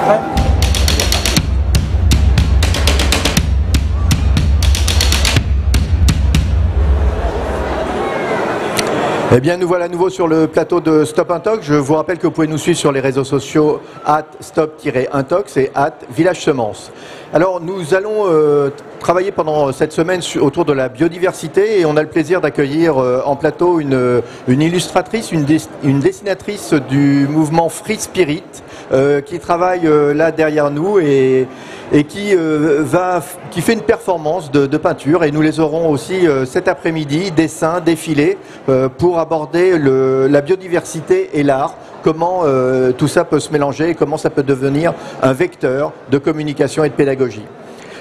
Prêt ? Eh bien, nous voilà à nouveau sur le plateau de Stop Intox. Je vous rappelle que vous pouvez nous suivre sur les réseaux sociaux @stop-intox et @village semence. Alors, nous allons travailler pendant cette semaine autour de la biodiversité et on a le plaisir d'accueillir en plateau une illustratrice, une dessinatrice du mouvement Free Spirit qui travaille là derrière nous et qui fait une performance de peinture et nous les aurons aussi cet après-midi, dessin, défilé pour aborder la biodiversité et l'art, comment tout ça peut se mélanger et comment ça peut devenir un vecteur de communication et de pédagogie.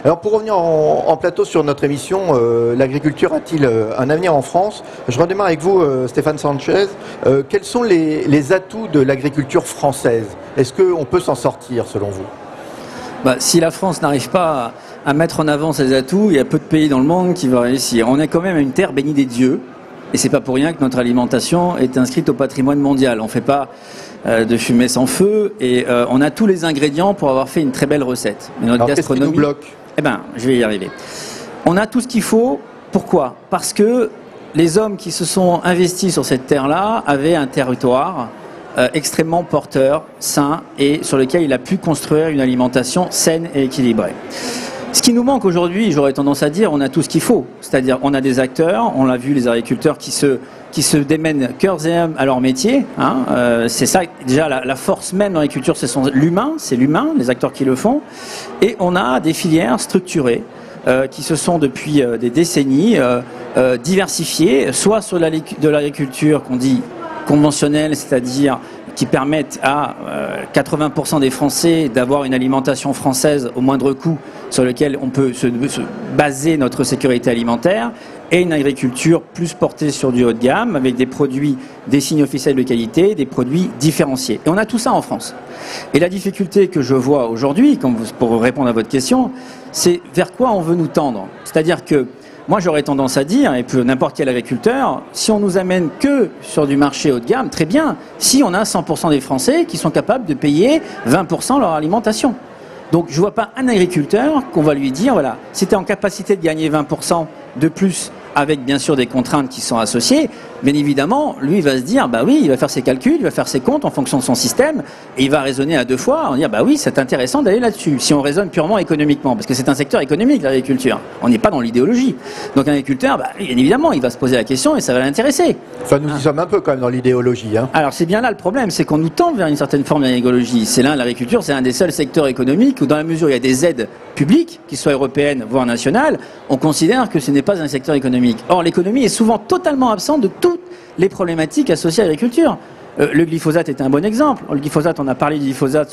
Alors pour revenir en plateau sur notre émission, l'agriculture a-t-il un avenir en France? Je redémarre avec vous, Stéphane Sanchez. Quels sont les atouts de l'agriculture française? Est-ce qu'on peut s'en sortir selon vous? Si la France n'arrive pas à mettre en avant ses atouts, il y a peu de pays dans le monde qui vont réussir. On est quand même une terre bénie des dieux, et c'est pas pour rien que notre alimentation est inscrite au patrimoine mondial. On ne fait pas de fumée sans feu, et on a tous les ingrédients pour avoir fait une très belle recette. Mais notre Alors, gastronomie, qu'est-ce qui nous bloque? Eh ben, je vais y arriver. On a tout ce qu'il faut. Pourquoi? Parce que les hommes qui se sont investis sur cette terre-là avaient un territoire extrêmement porteur, sain, et sur lequel il a pu construire une alimentation saine et équilibrée. Ce qui nous manque aujourd'hui, j'aurais tendance à dire, on a tout ce qu'il faut. C'est-à-dire, on a des acteurs, on l'a vu, les agriculteurs qui se démènent cœurs et âmes à leur métier. C'est ça, déjà, la force même dans l'agriculture, c'est l'humain, les acteurs qui le font. Et on a des filières structurées qui se sont depuis des décennies diversifiées, soit sur de l'agriculture qu'on dit conventionnelle, c'est-à-dire qui permettent à 80% des Français d'avoir une alimentation française au moindre coût sur lequel on peut se baser notre sécurité alimentaire, et une agriculture plus portée sur du haut de gamme avec des produits, des signes officiels de qualité, des produits différenciés. Et on a tout ça en France. Et la difficulté que je vois aujourd'hui, pour répondre à votre question, c'est vers quoi on veut nous tendre. C'est-à-dire que moi, j'aurais tendance à dire, et pour n'importe quel agriculteur, si on nous amène que sur du marché haut de gamme, très bien. Si on a 100% des Français qui sont capables de payer 20% leur alimentation. Donc, je ne vois pas un agriculteur qu'on va lui dire, voilà, si tu es en capacité de gagner 20% de plus, avec bien sûr des contraintes qui sont associées, bien évidemment, lui, il va se dire, bah oui, il va faire ses calculs, il va faire ses comptes en fonction de son système, et il va raisonner à deux fois, en dire, bah oui, c'est intéressant d'aller là-dessus, si on raisonne purement économiquement, parce que c'est un secteur économique, l'agriculture. On n'est pas dans l'idéologie. Donc un agriculteur, bah, bien évidemment, il va se poser la question et ça va l'intéresser. Enfin, nous y sommes un peu quand même dans l'idéologie. Alors c'est bien là le problème, c'est qu'on nous tend vers une certaine forme d'idéologie. C'est là, l'agriculture, c'est un des seuls secteurs économiques où dans la mesure où il y a des aides publiques, qu'ils soient européennes, voire nationales, on considère que ce n'est pas un secteur économique. Or, l'économie est souvent totalement absente de toutes les problématiques associées à l'agriculture. Le glyphosate est un bon exemple. Le glyphosate, on a parlé du glyphosate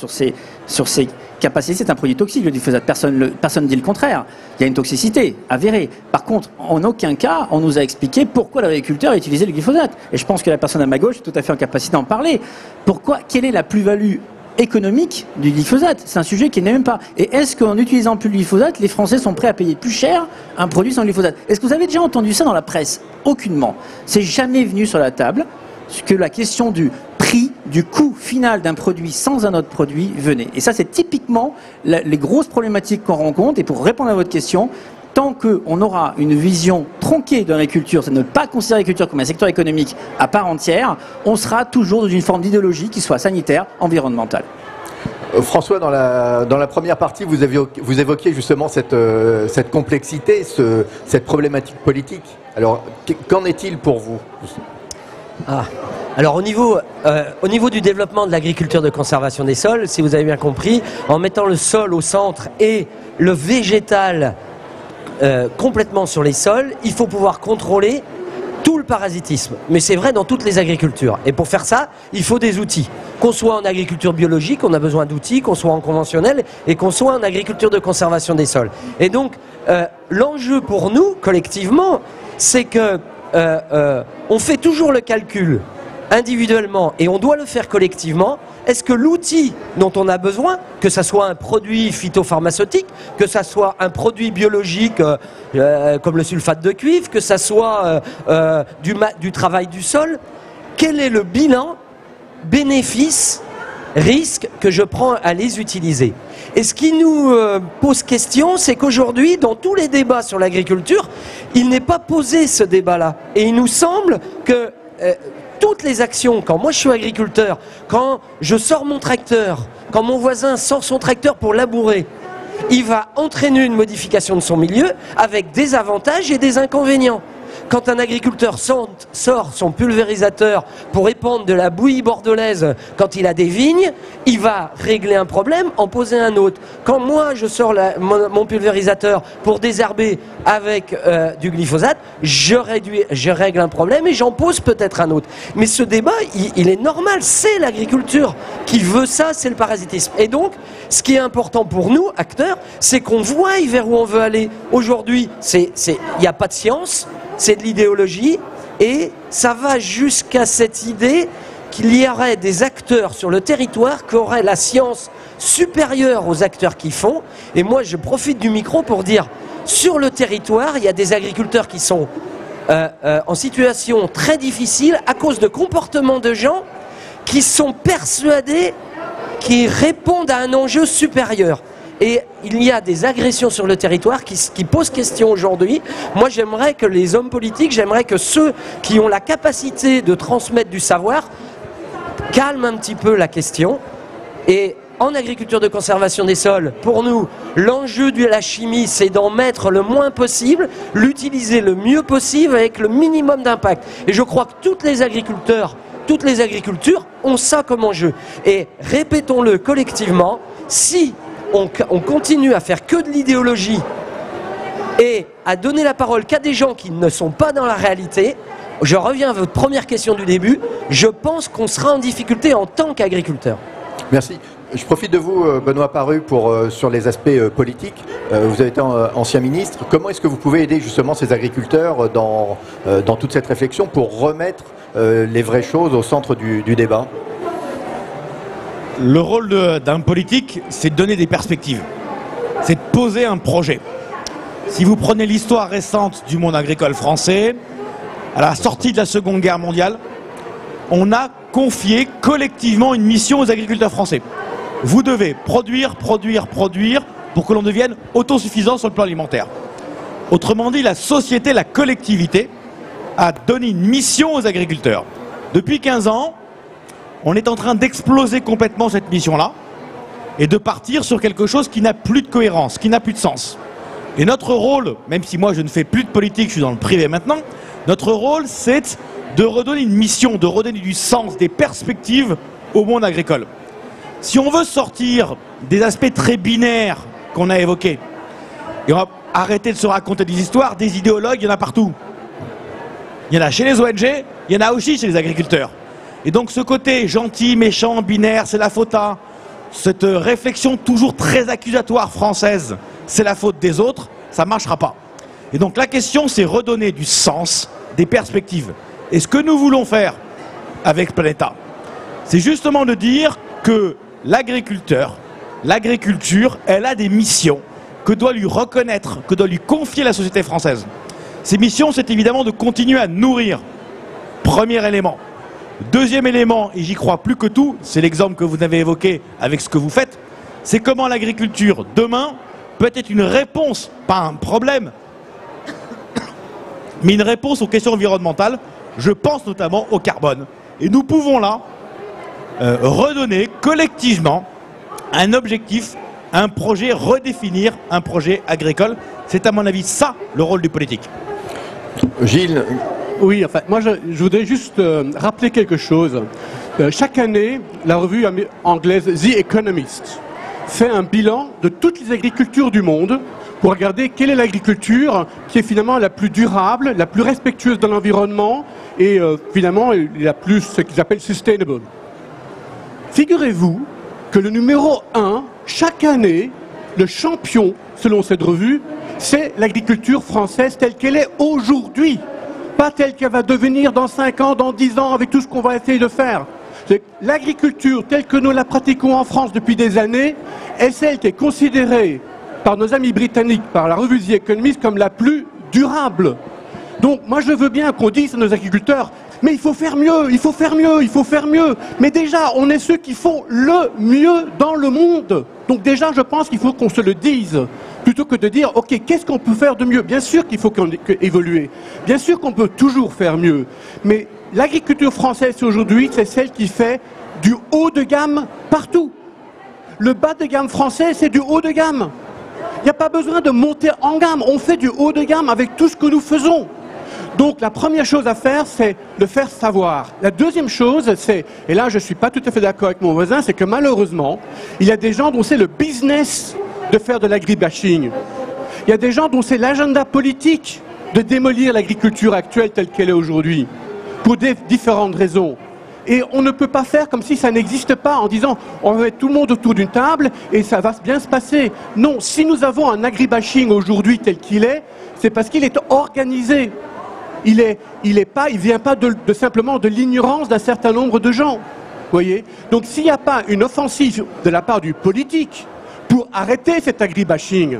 sur ses capacités, c'est un produit toxique, le glyphosate. Personne ne dit le contraire. Il y a une toxicité avérée. Par contre, en aucun cas, on nous a expliqué pourquoi l'agriculteur a utilisé le glyphosate. Et je pense que la personne à ma gauche est tout à fait en capacité d'en parler. Quelle est la plus-value économique du glyphosate? C'est un sujet qui n'est même pas. Et est-ce qu'en utilisant plus le glyphosate, les Français sont prêts à payer plus cher un produit sans glyphosate? Est-ce que vous avez déjà entendu ça dans la presse? Aucunement. C'est jamais venu sur la table que la question du prix, du coût final d'un produit sans un autre produit venait. Et ça, c'est typiquement les grosses problématiques qu'on rencontre. Et pour répondre à votre question, tant qu'on aura une vision tronquée de l'agriculture, c'est ne pas considérer l'agriculture comme un secteur économique à part entière, on sera toujours dans une forme d'idéologie qui soit sanitaire, environnementale. François, dans la première partie, vous évoquiez justement cette complexité, cette problématique politique. Alors, qu'en est-il pour vous? Alors au niveau du développement de l'agriculture de conservation des sols, si vous avez bien compris, en mettant le sol au centre et le végétal complètement sur les sols, il faut pouvoir contrôler tout le parasitisme. Mais c'est vrai dans toutes les agricultures. Et pour faire ça, il faut des outils. Qu'on soit en agriculture biologique, on a besoin d'outils, qu'on soit en conventionnel et qu'on soit en agriculture de conservation des sols. Et donc, l'enjeu pour nous, collectivement, c'est que on fait toujours le calcul individuellement et on doit le faire collectivement. Est-ce que l'outil dont on a besoin, que ce soit un produit phytopharmaceutique, que ce soit un produit biologique comme le sulfate de cuivre, que ce soit du travail du sol, quel est le bilan bénéfice risques que je prends à les utiliser. Et ce qui nous pose question, c'est qu'aujourd'hui, dans tous les débats sur l'agriculture, il n'est pas posé ce débat-là. Et il nous semble que toutes les actions, quand moi je suis agriculteur, quand je sors mon tracteur, quand mon voisin sort son tracteur pour labourer, il va entraîner une modification de son milieu avec des avantages et des inconvénients. Quand un agriculteur sort son pulvérisateur pour épandre de la bouillie bordelaise quand il a des vignes, il va régler un problème, en poser un autre. Quand moi je sors mon pulvérisateur pour désherber avec du glyphosate, je règle un problème et j'en pose peut-être un autre. Mais ce débat, il est normal, c'est l'agriculture qui veut ça, c'est le parasitisme. Et donc, ce qui est important pour nous, acteurs, c'est qu'on voie vers où on veut aller. Aujourd'hui, il n'y a pas de science, c'est de l'idéologie, et ça va jusqu'à cette idée qu'il y aurait des acteurs sur le territoire qui auraient la science supérieure aux acteurs qui font. Et moi, je profite du micro pour dire, sur le territoire, il y a des agriculteurs qui sont en situation très difficile à cause de comportements de gens qui sont persuadés qu'ils répondent à un enjeu supérieur. Et il y a des agressions sur le territoire qui posent question aujourd'hui. Moi, j'aimerais que les hommes politiques, j'aimerais que ceux qui ont la capacité de transmettre du savoir calment un petit peu la question. Et en agriculture de conservation des sols, pour nous, l'enjeu de la chimie, c'est d'en mettre le moins possible, l'utiliser le mieux possible avec le minimum d'impact. Et je crois que toutes les agricultures ont ça comme enjeu. Et répétons-le collectivement, si on continue à faire que de l'idéologie et à donner la parole qu'à des gens qui ne sont pas dans la réalité, je reviens à votre première question du début, je pense qu'on sera en difficulté en tant qu'agriculteur. Merci. Je profite de vous, Benoît Paru, sur les aspects politiques. Vous avez été ancien ministre. Comment est-ce que vous pouvez aider justement ces agriculteurs dans toute cette réflexion pour remettre les vraies choses au centre du débat ? Le rôle d'un politique, c'est de donner des perspectives. C'est de poser un projet. Si vous prenez l'histoire récente du monde agricole français, à la sortie de la Seconde Guerre mondiale, on a confié collectivement une mission aux agriculteurs français. Vous devez produire pour que l'on devienne autosuffisant sur le plan alimentaire. Autrement dit, la société, la collectivité a donné une mission aux agriculteurs. Depuis 15 ans, on est en train d'exploser complètement cette mission-là et de partir sur quelque chose qui n'a plus de cohérence, qui n'a plus de sens. Et notre rôle, même si moi je ne fais plus de politique, je suis dans le privé maintenant, notre rôle c'est de redonner une mission, de redonner du sens, des perspectives au monde agricole. Si on veut sortir des aspects très binaires qu'on a évoqués, et on va arrêter de se raconter des histoires, des idéologues, il y en a partout. Il y en a chez les ONG, il y en a aussi chez les agriculteurs. Et donc ce côté gentil, méchant, binaire, c'est la faute à, cette réflexion toujours très accusatoire française, c'est la faute des autres, ça ne marchera pas. Et donc la question c'est redonner du sens, des perspectives. Et ce que nous voulons faire avec Planeta, c'est justement de dire que l'agriculture, elle a des missions que doit lui reconnaître, que doit lui confier la société française. Ces missions, c'est évidemment de continuer à nourrir. Premier élément. Deuxième élément, et j'y crois plus que tout, c'est l'exemple que vous avez évoqué avec ce que vous faites, c'est comment l'agriculture, demain, peut être une réponse, pas un problème, mais une réponse aux questions environnementales. Je pense notamment au carbone. Et nous pouvons là redonner collectivement un objectif, un projet, redéfinir un projet agricole. C'est à mon avis ça le rôle du politique. Gilles. Oui, enfin, moi je voudrais juste rappeler quelque chose. Chaque année, la revue anglaise The Economist fait un bilan de toutes les agricultures du monde pour regarder quelle est l'agriculture qui est finalement la plus durable, la plus respectueuse de l'environnement et finalement la plus, ce qu'ils appellent sustainable. Figurez-vous que le numéro 1, chaque année, le champion, selon cette revue, c'est l'agriculture française telle qu'elle est aujourd'hui. Pas telle qu'elle va devenir dans 5 ans, dans 10 ans, avec tout ce qu'on va essayer de faire. L'agriculture telle que nous la pratiquons en France depuis des années est celle qui est considérée par nos amis britanniques, par la revue The Economist, comme la plus durable. Donc moi je veux bien qu'on dise à nos agriculteurs, Mais il faut faire mieux, il faut faire mieux, il faut faire mieux. Mais déjà, on est ceux qui font le mieux dans le monde. Donc déjà, je pense qu'il faut qu'on se le dise, plutôt que de dire, ok, qu'est-ce qu'on peut faire de mieux? Bien sûr qu'il faut évoluer, bien sûr qu'on peut toujours faire mieux. Mais l'agriculture française aujourd'hui, c'est celle qui fait du haut de gamme partout. Le bas de gamme français, c'est du haut de gamme. Il n'y a pas besoin de monter en gamme, on fait du haut de gamme avec tout ce que nous faisons. Donc la première chose à faire, c'est le faire savoir. La deuxième chose, c'est, et là je ne suis pas tout à fait d'accord avec mon voisin, c'est que malheureusement, il y a des gens dont c'est le business de faire de l'agribashing. Il y a des gens dont c'est l'agenda politique de démolir l'agriculture actuelle telle qu'elle est aujourd'hui, pour différentes raisons. Et on ne peut pas faire comme si ça n'existe pas en disant on va mettre tout le monde autour d'une table et ça va bien se passer. Non, si nous avons un agribashing aujourd'hui tel qu'il est, c'est parce qu'il est organisé. Il vient pas simplement de l'ignorance d'un certain nombre de gens. Voyez. Donc s'il n'y a pas une offensive de la part du politique pour arrêter cet agribashing,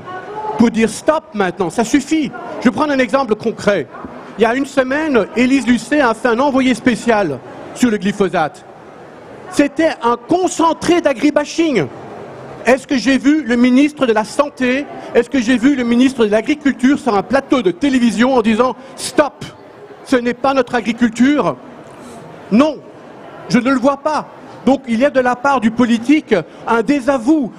pour dire stop maintenant, ça suffit. Je vais prendre un exemple concret. Il y a une semaine, Élise Lucet a fait un envoyé spécial sur le glyphosate. C'était un concentré d'agribashing. Est-ce que j'ai vu le ministre de la Santé, est-ce que j'ai vu le ministre de l'Agriculture sur un plateau de télévision en disant « Stop, ce n'est pas notre agriculture ». Non, je ne le vois pas. Donc il y a de la part du politique un désavou,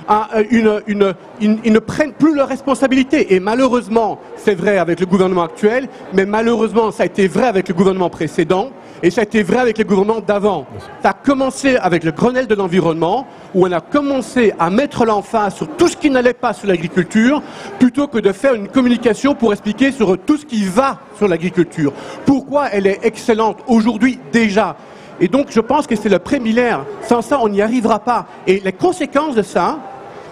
ils ne prennent plus leurs responsabilités. Et malheureusement, c'est vrai avec le gouvernement actuel, mais malheureusement ça a été vrai avec le gouvernement précédent, et ça a été vrai avec les gouvernements d'avant. Ça a commencé avec le Grenelle de l'environnement, où on a commencé à mettre l'emphase sur tout ce qui n'allait pas sur l'agriculture, plutôt que de faire une communication pour expliquer sur tout ce qui va sur l'agriculture. Pourquoi elle est excellente aujourd'hui déjà. Et donc je pense que c'est le prémillaire. Sans ça, on n'y arrivera pas. Et les conséquences de ça,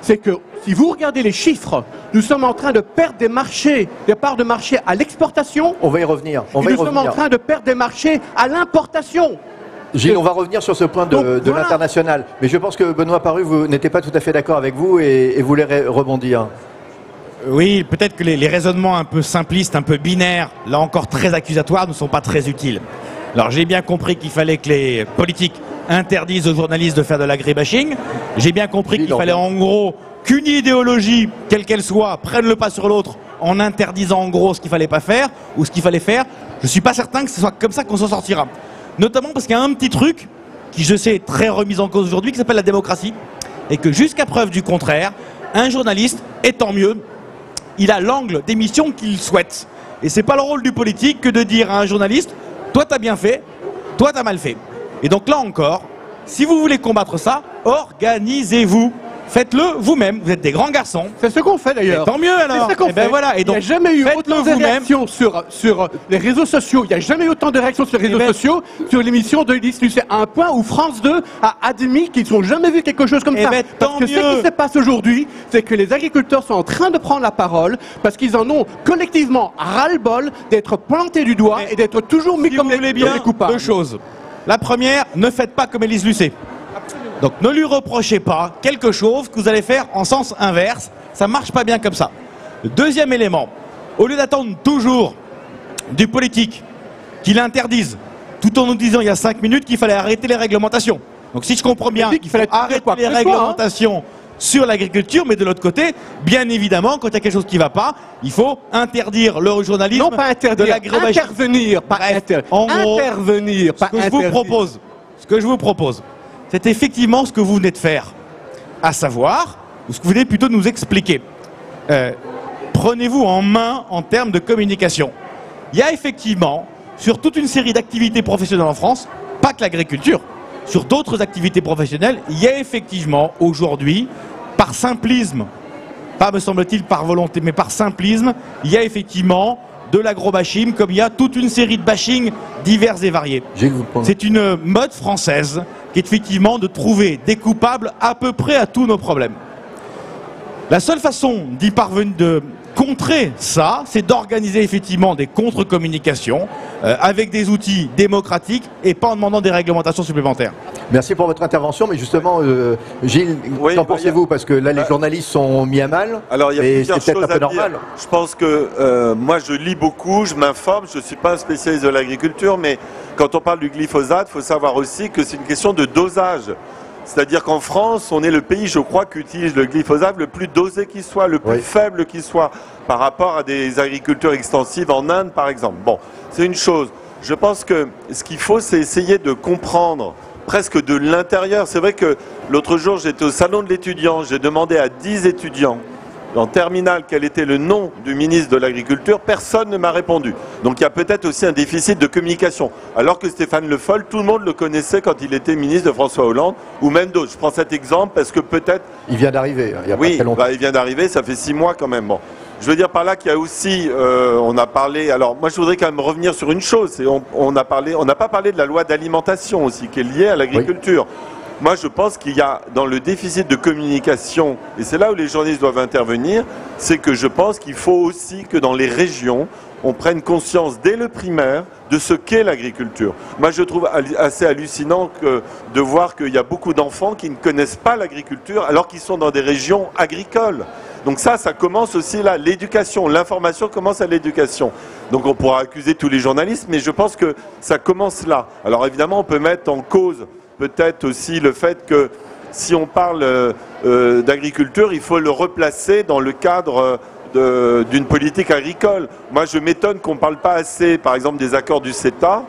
c'est que si vous regardez les chiffres, nous sommes en train de perdre des marchés, des parts de marché à l'exportation. On va y revenir. Nous sommes en train de perdre des marchés à l'importation. Gilles, on va revenir sur ce point de voilà. l'international. Mais je pense que Benoît Paru, vous n'étiez pas tout à fait d'accord avec vous et voulait rebondir. Oui, peut-être que les raisonnements un peu simplistes, un peu binaires, là encore très accusatoires, ne sont pas très utiles. Alors j'ai bien compris qu'il fallait que les politiques interdisent aux journalistes de faire de l'agribashing. J'ai bien compris qu'il fallait en gros qu'une idéologie, quelle qu'elle soit, prenne le pas sur l'autre en interdisant en gros ce qu'il fallait pas faire ou ce qu'il fallait faire. Je suis pas certain que ce soit comme ça qu'on s'en sortira. Notamment parce qu'il y a un petit truc qui, je sais, est très remis en cause aujourd'hui, qui s'appelle la démocratie. Et que jusqu'à preuve du contraire, un journaliste, et tant mieux, il a l'angle d'émission qu'il souhaite. Et c'est pas le rôle du politique que de dire à un journaliste « Toi, t'as bien fait, toi, t'as mal fait ». Et donc là encore, si vous voulez combattre ça, organisez-vous. Faites-le vous-même. Vous êtes des grands garçons. C'est ce qu'on fait d'ailleurs. Tant mieux alors. C'est ce qu'on fait. Ben voilà. Et donc, il n'y a jamais eu autant de réactions sur les réseaux sociaux. Il n'y a jamais eu autant de réactions sur les réseaux sociaux sur l'émission de Élise Lucet. À un point où France 2 a admis qu'ils n'ont jamais vu quelque chose comme ça. Parce que ce qui se passe aujourd'hui, c'est que les agriculteurs sont en train de prendre la parole parce qu'ils en ont collectivement ras-le-bol d'être plantés du doigt et d'être toujours mis comme les coupables. Deux choses. La première, ne faites pas comme Élise Lucet. Donc ne lui reprochez pas quelque chose que vous allez faire en sens inverse. Ça ne marche pas bien comme ça. Le deuxième élément, au lieu d'attendre toujours du politique qu'il interdise, tout en nous disant il y a 5 minutes qu'il fallait arrêter les réglementations. Donc si je comprends bien, il fallait arrêter les réglementations sur l'agriculture, mais de l'autre côté, bien évidemment, quand il y a quelque chose qui ne va pas, il faut interdire le journalisme. Non, pas interdire, de l'agribashing. Intervenir, pas interdire. En gros, intervenir, pas interdire. Ce que je vous propose, c'est effectivement ce que vous venez de faire, à savoir, ou ce que vous venez plutôt de nous expliquer. Prenez-vous en main en termes de communication. Il y a effectivement, sur toute une série d'activités professionnelles en France, pas que l'agriculture, sur d'autres activités professionnelles, il y a effectivement aujourd'hui, par simplisme, pas me semble-t-il par volonté, mais par simplisme, il y a effectivement de l'agrobashing, comme il y a toute une série de bashing divers et variés. C'est une mode française qui est effectivement de trouver des coupables à peu près à tous nos problèmes. La seule façon d'y parvenir, contrer ça, c'est d'organiser effectivement des contre-communications avec des outils démocratiques et pas en demandant des réglementations supplémentaires. Merci pour votre intervention, mais justement, Gilles, qu'en pensez-vous? Parce que là, les journalistes sont mis à mal. Alors, il y a plusieurs c'est peut-être choses un peu à dire. normal. Je pense que moi, je lis beaucoup, je m'informe, je ne suis pas un spécialiste de l'agriculture, mais quand on parle du glyphosate, il faut savoir aussi que c'est une question de dosage. C'est-à-dire qu'en France, on est le pays, je crois, qui utilise le glyphosate le plus dosé qui soit, le plus faible qui soit, par rapport à des agricultures extensives en Inde, par exemple. Bon, c'est une chose. Je pense que ce qu'il faut, c'est essayer de comprendre presque de l'intérieur. C'est vrai que l'autre jour, j'étais au salon de l'étudiant, j'ai demandé à 10 étudiants en terminale quel était le nom du ministre de l'Agriculture, personne ne m'a répondu. Donc il y a peut-être aussi un déficit de communication. Alors que Stéphane Le Foll, tout le monde le connaissait quand il était ministre de François Hollande, ou même d'autres. Je prends cet exemple parce que peut-être... Il vient d'arriver, il y a pas très longtemps. Bah, il vient d'arriver, ça fait 6 mois quand même. Bon. Je veux dire par là qu'il y a aussi, on a parlé, alors moi je voudrais quand même revenir sur une chose, on n'a pas parlé de la loi d'alimentation aussi, qui est liée à l'agriculture. Oui. Moi, je pense qu'il y a, dans le déficit de communication, et c'est là où les journalistes doivent intervenir, c'est que je pense qu'il faut aussi que dans les régions, on prenne conscience dès le primaire de ce qu'est l'agriculture. Moi, je trouve assez hallucinant de voir qu'il y a beaucoup d'enfants qui ne connaissent pas l'agriculture alors qu'ils sont dans des régions agricoles. Donc ça commence aussi là, l'éducation, l'information commence à l'éducation. Donc on pourra accuser tous les journalistes, mais je pense que ça commence là. Alors évidemment, on peut mettre en cause peut-être aussi le fait que si on parle d'agriculture, il faut le replacer dans le cadre d'une politique agricole. Moi, je m'étonne qu'on ne parle pas assez, par exemple, des accords du CETA,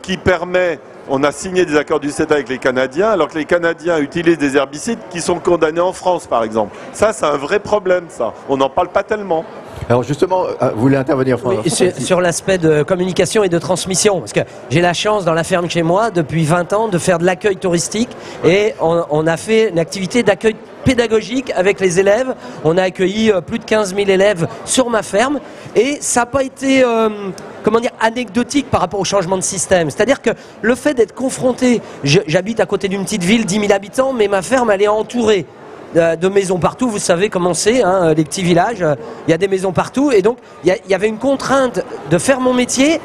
qui permet... On a signé des accords du CETA avec les Canadiens, alors que les Canadiens utilisent des herbicides qui sont condamnés en France, par exemple. Ça, c'est un vrai problème, ça. On n'en parle pas tellement. Alors justement, vous voulez intervenir, François? Oui, sur l'aspect de communication et de transmission, parce que j'ai la chance dans la ferme chez moi, depuis 20 ans, de faire de l'accueil touristique, et on a fait une activité d'accueil pédagogique avec les élèves. On a accueilli plus de 15 000 élèves sur ma ferme, et ça n'a pas été anecdotique par rapport au changement de système. C'est-à-dire que le fait d'être confronté, j'habite à côté d'une petite ville, 10 000 habitants, mais ma ferme, elle est entourée de maisons partout. Vous savez comment c'est, hein, les petits villages, il y a des maisons partout, et donc il y avait une contrainte de faire mon métier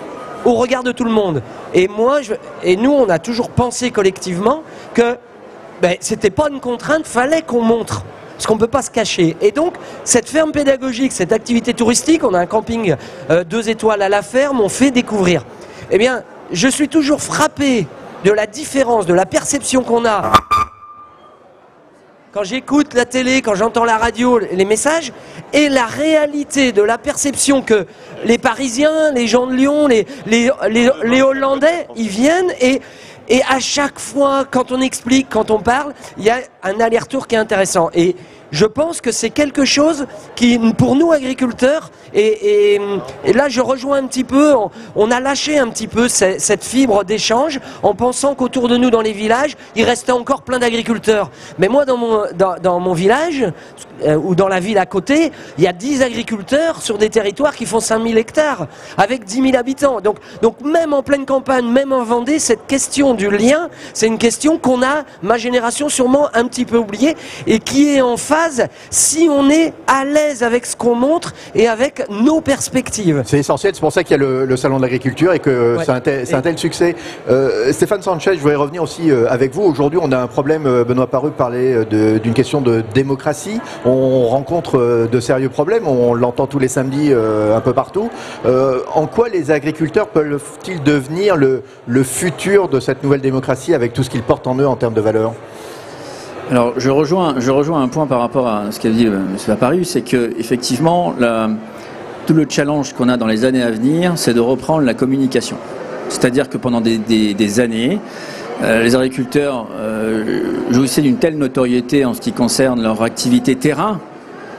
au regard de tout le monde. Et nous, on a toujours pensé collectivement que c'était pas une contrainte, fallait qu'on montre. Parce qu'on ne peut pas se cacher. Et donc, cette ferme pédagogique, cette activité touristique, on a un camping 2 étoiles à la ferme, on fait découvrir. Eh bien, je suis toujours frappé de la différence, de la perception qu'on a. Quand j'écoute la télé, quand j'entends la radio, les messages, et la réalité de la perception que les Parisiens, les gens de Lyon, les Hollandais, ils viennent et à chaque fois, quand on explique, quand on parle, il y a un aller-retour qui est intéressant. Et je pense que c'est quelque chose qui, pour nous agriculteurs, et là je rejoins un petit peu, on a lâché un petit peu cette fibre d'échange en pensant qu'autour de nous dans les villages, il restait encore plein d'agriculteurs. Mais moi dans mon village, ou dans la ville à côté, il y a 10 agriculteurs sur des territoires qui font 5000 hectares, avec 10 000 habitants. Donc même en pleine campagne, même en Vendée, cette question du lien, c'est une question qu'on a, ma génération sûrement, un petit peu oubliée, et qui est en phase si on est à l'aise avec ce qu'on montre et avec nos perspectives. C'est essentiel, c'est pour ça qu'il y a le salon de l'agriculture et que c'est un tel succès. Stéphane Sanchez, je voudrais revenir aussi avec vous. Aujourd'hui, on a un problème, Benoît Paruc parlait d'une question de démocratie. On rencontre de sérieux problèmes, on l'entend tous les samedis un peu partout. En quoi les agriculteurs peuvent-ils devenir le futur de cette nouvelle démocratie avec tout ce qu'ils portent en eux en termes de valeurs? Alors, je rejoins un point par rapport à ce qu'a dit M. Laparrue, c'est que effectivement, tout le challenge qu'on a dans les années à venir, c'est de reprendre la communication. C'est-à-dire que pendant des années, les agriculteurs jouissaient d'une telle notoriété en ce qui concerne leur activité terrain,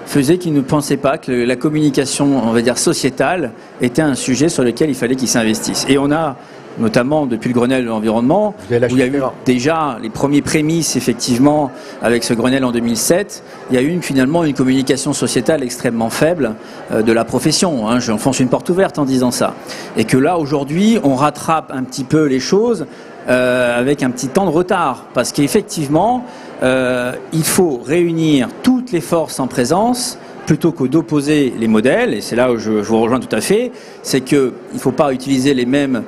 faisait qu'ils ne pensaient pas que la communication, on va dire sociétale, était un sujet sur lequel il fallait qu'ils s'investissent. Et on a notamment depuis le Grenelle de l'environnement, où il y a eu déjà les premiers prémices, effectivement, avec ce Grenelle en 2007, il y a eu finalement une communication sociétale extrêmement faible de la profession. Hein, j'enfonce une porte ouverte en disant ça. Et que là, aujourd'hui, on rattrape un petit peu les choses avec un petit temps de retard. Parce qu'effectivement, il faut réunir toutes les forces en présence plutôt que d'opposer les modèles, et c'est là où je vous rejoins tout à fait, c'est qu'il ne faut pas utiliser les mêmes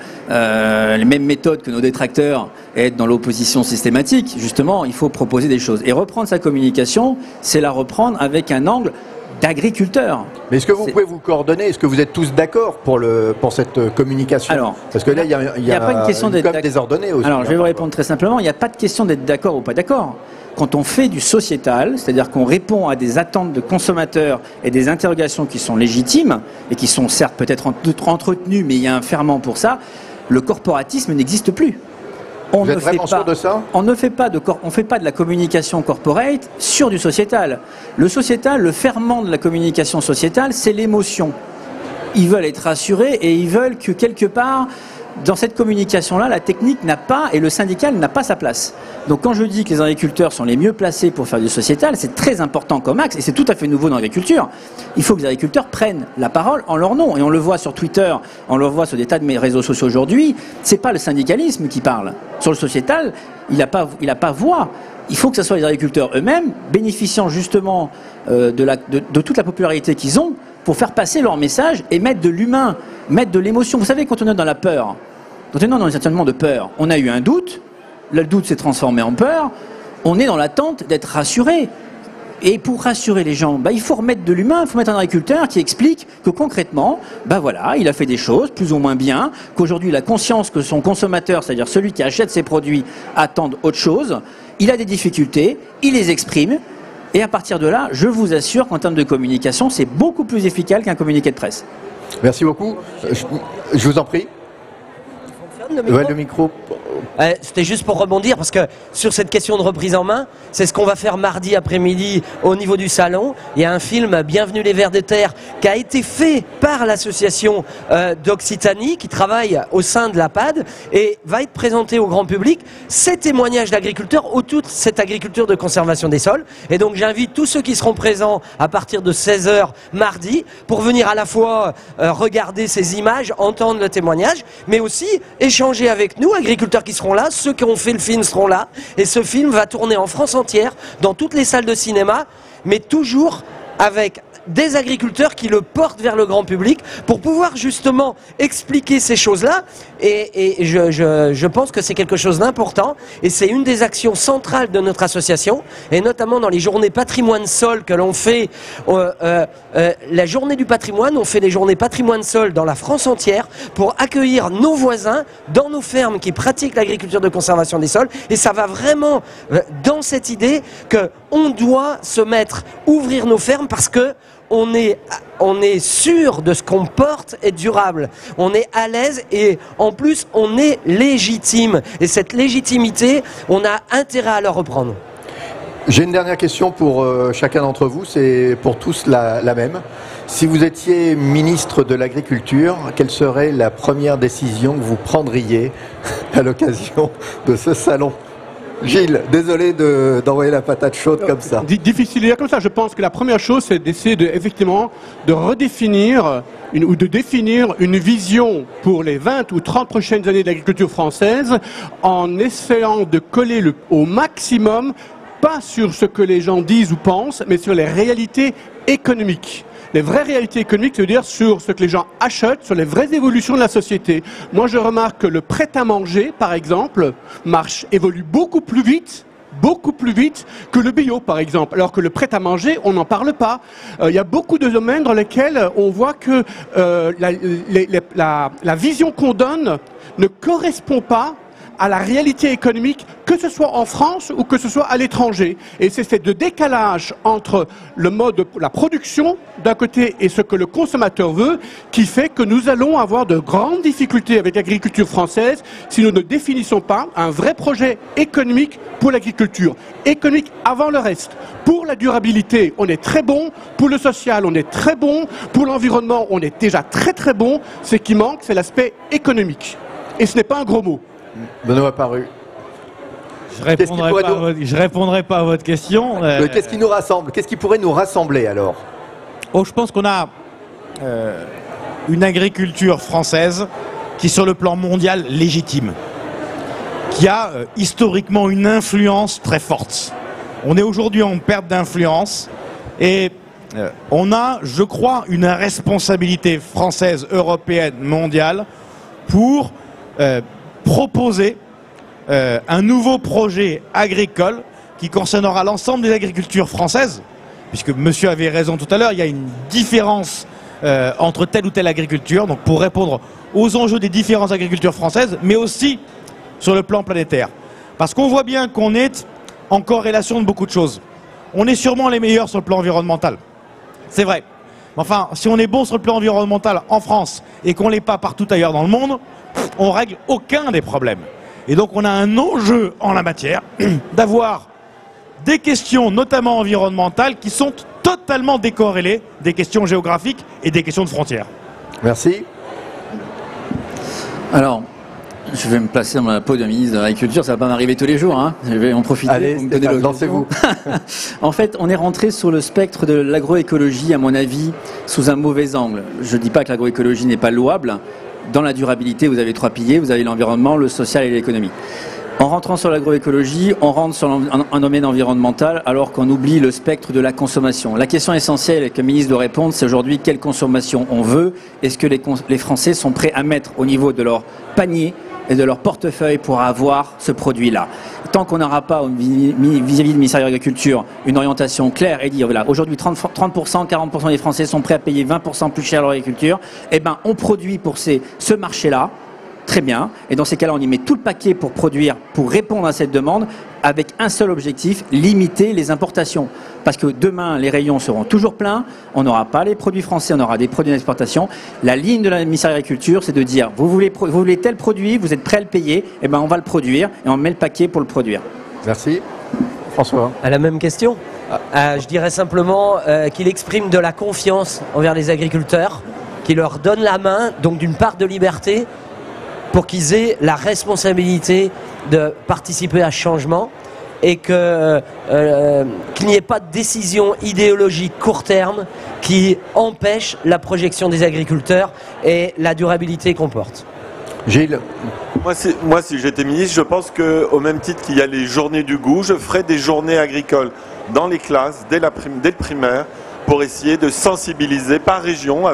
méthodes que nos détracteurs et être dans l'opposition systématique. Justement, il faut proposer des choses. Et reprendre sa communication, c'est la reprendre avec un angle d'agriculteur. Mais est-ce que vous pouvez vous coordonner? Est-ce que vous êtes tous d'accord pour cette communication? Alors, parce que là, il y a pas une question d'être désordonnée aussi. Alors, je vais vous répondre très simplement. Il n'y a pas de question d'être d'accord ou pas d'accord. Quand on fait du sociétal, c'est-à-dire qu'on répond à des attentes de consommateurs et des interrogations qui sont légitimes et qui sont certes peut-être entretenues, mais il y a un ferment pour ça, le corporatisme n'existe plus. Vous êtes vraiment sûr de ça? On ne fait pas de la communication corporate sur du sociétal. Le sociétal, le ferment de la communication sociétale, c'est l'émotion. Ils veulent être rassurés et ils veulent que quelque part, dans cette communication-là, la technique n'a pas, et le syndical n'a pas sa place. Donc quand je dis que les agriculteurs sont les mieux placés pour faire du sociétal, c'est très important comme axe, et c'est tout à fait nouveau dans l'agriculture. Il faut que les agriculteurs prennent la parole en leur nom, et on le voit sur Twitter, on le voit sur des tas de mes réseaux sociaux aujourd'hui, c'est pas le syndicalisme qui parle. Sur le sociétal, il n'a pas voix. Il faut que ce soit les agriculteurs eux-mêmes, bénéficiant justement de toute la popularité qu'ils ont, pour faire passer leur message et mettre de l'humain, mettre de l'émotion. Vous savez, quand on est dans la peur, quand on est dans un sentiment de peur, on a eu un doute, le doute s'est transformé en peur, on est dans l'attente d'être rassuré. Et pour rassurer les gens, il faut remettre de l'humain, il faut mettre un agriculteur qui explique que concrètement, voilà, il a fait des choses plus ou moins bien, qu'aujourd'hui il a conscience que son consommateur, c'est-à-dire celui qui achète ses produits, attend autre chose, il a des difficultés, il les exprime. Et à partir de là, je vous assure qu'en termes de communication, c'est beaucoup plus efficace qu'un communiqué de presse. Merci beaucoup. Je vous en prie. Le micro. C'était juste pour rebondir, parce que sur cette question de reprise en main, c'est ce qu'on va faire mardi après-midi au niveau du salon. Il y a un film, Bienvenue les Vers de Terre, qui a été fait par l'association d'Occitanie, qui travaille au sein de l'APAD, et va être présenté au grand public ces témoignages d'agriculteurs autour de cette agriculture de conservation des sols. Et donc j'invite tous ceux qui seront présents à partir de 16 h mardi pour venir à la fois regarder ces images, entendre le témoignage, mais aussi échanger avec nous, agriculteurs qui seront là, ceux qui ont fait le film seront là, et ce film va tourner en France entière, dans toutes les salles de cinéma, mais toujours avec des agriculteurs qui le portent vers le grand public pour pouvoir justement expliquer ces choses-là, et je pense que c'est quelque chose d'important, et c'est une des actions centrales de notre association, et notamment dans les journées patrimoine sol que l'on fait, la journée du patrimoine, on fait les journées patrimoine sol dans la France entière pour accueillir nos voisins dans nos fermes qui pratiquent l'agriculture de conservation des sols, et ça va vraiment dans cette idée que on doit se mettre, ouvrir nos fermes, parce que on est sûr de ce qu'on porte est durable. On est à l'aise et en plus on est légitime. Et cette légitimité, on a intérêt à la reprendre. J'ai une dernière question pour chacun d'entre vous, c'est pour tous la même. Si vous étiez ministre de l'Agriculture, quelle serait la première décision que vous prendriez à l'occasion de ce salon ? Gilles, désolé d'envoyer la patate chaude comme ça. Difficile à dire comme ça. Je pense que la première chose, c'est d'essayer effectivement de redéfinir ou de définir une vision pour les 20 ou 30 prochaines années de l'agriculture française, en essayant de coller au maximum, pas sur ce que les gens disent ou pensent, mais sur les réalités économiques. Les vraies réalités économiques, c'est-à-dire sur ce que les gens achètent, sur les vraies évolutions de la société. Moi, je remarque que le prêt-à-manger, par exemple, évolue beaucoup plus vite que le bio, par exemple. Alors que le prêt-à-manger, on n'en parle pas. Il y a beaucoup de domaines dans lesquels on voit que la vision qu'on donne ne correspond pas à la réalité économique, que ce soit en France ou que ce soit à l'étranger. Et c'est ce décalage entre le mode de la production d'un côté et ce que le consommateur veut qui fait que nous allons avoir de grandes difficultés avec l'agriculture française si nous ne définissons pas un vrai projet économique pour l'agriculture. Économique avant le reste. Pour la durabilité, on est très bon. Pour le social, on est très bon. Pour l'environnement, on est déjà très très bon. Ce qui manque, c'est l'aspect économique. Et ce n'est pas un gros mot. Benoît Paru. Je répondrai pas à votre question. Qu'est-ce qui nous rassemble? Qu'est-ce qui pourrait nous rassembler alors? Je pense qu'on a une agriculture française qui, sur le plan mondial, légitime, qui a historiquement une influence très forte. On est aujourd'hui en perte d'influence et on a, je crois, une responsabilité française, européenne, mondiale pour proposer un nouveau projet agricole qui concernera l'ensemble des agricultures françaises, puisque monsieur avait raison tout à l'heure, il y a une différence entre telle ou telle agriculture, donc pour répondre aux enjeux des différentes agricultures françaises, mais aussi sur le plan planétaire. Parce qu'on voit bien qu'on est en corrélation de beaucoup de choses. On est sûrement les meilleurs sur le plan environnemental. C'est vrai. Enfin, si on est bon sur le plan environnemental en France et qu'on ne l'est pas partout ailleurs dans le monde, on ne règle aucun des problèmes. Et donc on a un enjeu en la matière d'avoir des questions, notamment environnementales, qui sont totalement décorrélées des questions géographiques et des questions de frontières. Merci. Alors, je vais me placer dans la peau d'un ministre de l'Agriculture, ça va pas m'arriver tous les jours, hein. Je vais en profiter. Allez, pour me donner lancez-vous. En fait, on est rentré sur le spectre de l'agroécologie, à mon avis, sous un mauvais angle. Je ne dis pas que l'agroécologie n'est pas louable. Dans la durabilité, vous avez 3 piliers, vous avez l'environnement, le social et l'économie. En rentrant sur l'agroécologie, on rentre sur un domaine environnemental alors qu'on oublie le spectre de la consommation. La question essentielle que le ministre doit répondre, c'est aujourd'hui quelle consommation on veut. Est-ce que les Français sont prêts à mettre au niveau de leur panier et de leur portefeuille pour avoir ce produit-là. Tant qu'on n'aura pas vis-à-vis du ministère de l'Agriculture une orientation claire et dire voilà, aujourd'hui 30%, 40% des Français sont prêts à payer 20% plus cher leur agriculture, eh ben on produit pour ce marché-là. Très bien. Et dans ces cas-là, on y met tout le paquet pour produire, pour répondre à cette demande, avec un seul objectif, limiter les importations. Parce que demain, les rayons seront toujours pleins, on n'aura pas les produits français, on aura des produits d'exportation. La ligne de la ministère de l'Agriculture, c'est de dire, vous voulez tel produit, vous êtes prêt à le payer, eh ben on va le produire et on met le paquet pour le produire. Merci. François. À la même question. Je dirais simplement qu'il exprime de la confiance envers les agriculteurs, qu'il leur donne la main, donc d'une part de liberté, pour qu'ils aient la responsabilité de participer à ce changement et qu'il n'y ait pas de décision idéologique court terme qui empêche la projection des agriculteurs et la durabilité qu'on porte. Gilles. Moi, si j'étais ministre, je pense qu'au même titre qu'il y a les journées du goût, je ferais des journées agricoles dans les classes, dès le primaire, pour essayer de sensibiliser par région,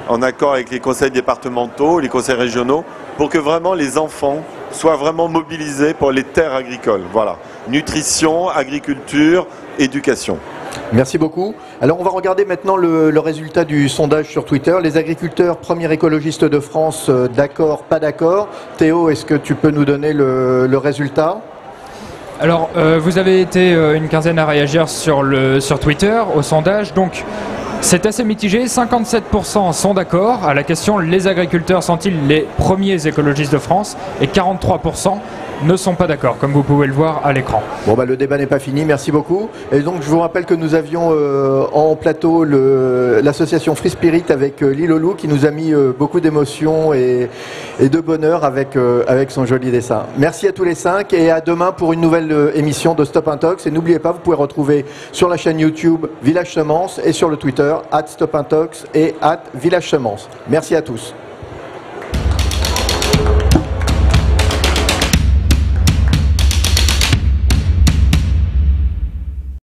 en accord avec les conseils départementaux, les conseils régionaux, pour que vraiment les enfants soient vraiment mobilisés pour les terres agricoles. Voilà. Nutrition, agriculture, éducation. Merci beaucoup. Alors on va regarder maintenant le résultat du sondage sur Twitter. Les agriculteurs, premier écologiste de France, d'accord, pas d'accord. Théo, est-ce que tu peux nous donner le résultat ? Alors, vous avez été une quinzaine à réagir sur Twitter au sondage, donc c'est assez mitigé. 57% sont d'accord à la question « Les agriculteurs sont-ils les premiers écologistes de France ?» et 43% ne sont pas d'accord, comme vous pouvez le voir à l'écran. Bon, le débat n'est pas fini, merci beaucoup. Et donc je vous rappelle que nous avions en plateau l'association Free Spirit avec Lilo Lou qui nous a mis beaucoup d'émotions et de bonheur avec son joli dessin. Merci à tous les 5 et à demain pour une nouvelle émission de Stop Intox. Et n'oubliez pas, vous pouvez retrouver sur la chaîne YouTube Village Semence et sur le Twitter @StopIntox et @Village Semence. Merci à tous.